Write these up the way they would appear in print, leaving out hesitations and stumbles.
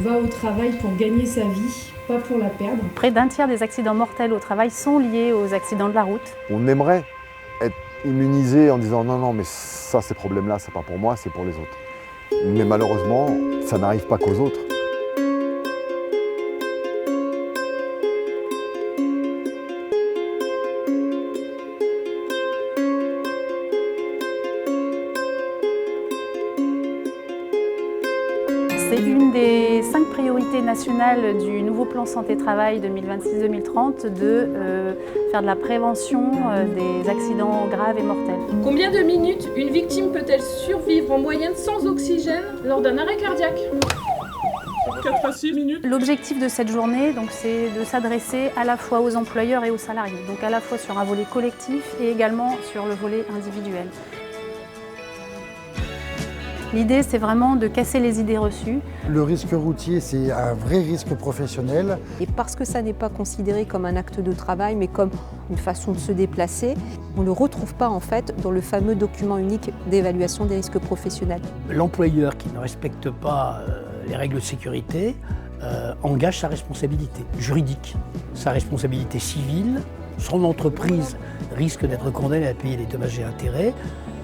va au travail pour gagner sa vie, pas pour la perdre. Près d'un tiers des accidents mortels au travail sont liés aux accidents de la route. On aimerait être immunisé en disant non, mais ça, ces problèmes-là, c'est pas pour moi, c'est pour les autres. Mais malheureusement, ça n'arrive pas qu'aux autres. C'est une des 5 priorités nationales du nouveau plan santé-travail 2026-2030 de faire de la prévention des accidents graves et mortels. Combien de minutes une victime peut-elle survivre en moyenne sans oxygène lors d'un arrêt cardiaque? 4 à 6 minutes. L'objectif de cette journée, c'est de s'adresser à la fois aux employeurs et aux salariés, donc à la fois sur un volet collectif et également sur le volet individuel. L'idée, c'est vraiment de casser les idées reçues. Le risque routier, c'est un vrai risque professionnel. Et parce que ça n'est pas considéré comme un acte de travail, mais comme une façon de se déplacer, on ne le retrouve pas en fait dans le fameux document unique d'évaluation des risques professionnels. L'employeur qui ne respecte pas les règles de sécurité engage sa responsabilité juridique, sa responsabilité civile. Son entreprise risque d'être condamnée à payer les dommages et intérêts.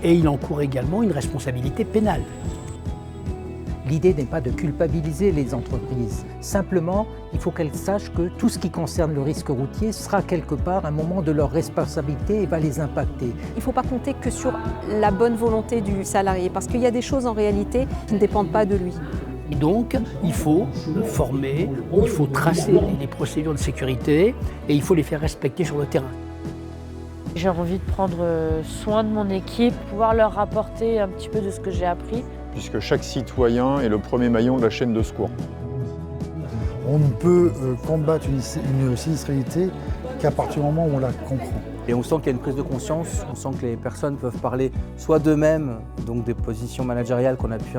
Et il encourt également une responsabilité pénale. L'idée n'est pas de culpabiliser les entreprises. Simplement, il faut qu'elles sachent que tout ce qui concerne le risque routier sera quelque part un moment de leur responsabilité et va les impacter. Il ne faut pas compter que sur la bonne volonté du salarié, parce qu'il y a des choses en réalité qui ne dépendent pas de lui. Et donc, il faut former, il faut tracer les procédures de sécurité et il faut les faire respecter sur le terrain. J'ai envie de prendre soin de mon équipe, pouvoir leur rapporter un petit peu de ce que j'ai appris. Puisque chaque citoyen est le premier maillon de la chaîne de secours. On ne peut combattre une sinistralité qu'à partir du moment où on la comprend. Et on sent qu'il y a une prise de conscience, on sent que les personnes peuvent parler soit d'eux-mêmes, donc des positions managériales qu'on a pu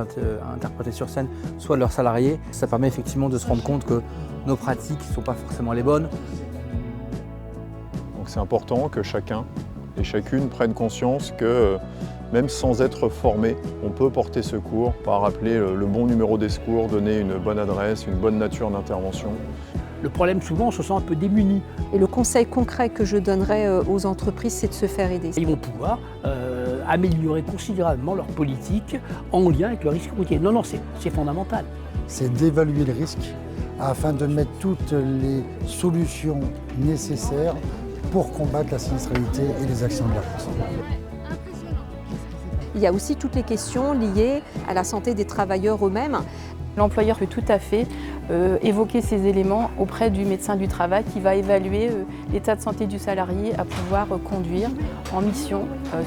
interpréter sur scène, soit de leurs salariés. Ça permet effectivement de se rendre compte que nos pratiques ne sont pas forcément les bonnes. Donc c'est important que chacun et chacune prenne conscience que même sans être formé, on peut porter secours par appeler le bon numéro des secours, donner une bonne adresse, une bonne nature d'intervention. Le problème, souvent, on se sent un peu démuni. Et le conseil concret que je donnerais aux entreprises, c'est de se faire aider. Ils vont pouvoir améliorer considérablement leur politique en lien avec le risque routier. Non, c'est fondamental. C'est d'évaluer le risque afin de mettre toutes les solutions nécessaires pour combattre la sinistralité et les accidents de la route. Il y a aussi toutes les questions liées à la santé des travailleurs eux-mêmes. L'employeur peut tout à fait évoquer ces éléments auprès du médecin du travail qui va évaluer l'état de santé du salarié à pouvoir conduire en mission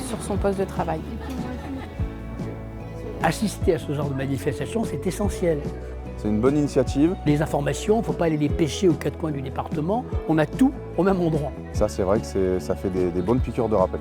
sur son poste de travail. Assister à ce genre de manifestation, c'est essentiel. C'est une bonne initiative. Les informations, il ne faut pas aller les pêcher aux quatre coins du département. On a tout au même endroit. Ça, c'est vrai que ça fait des bonnes piqûres de rappel.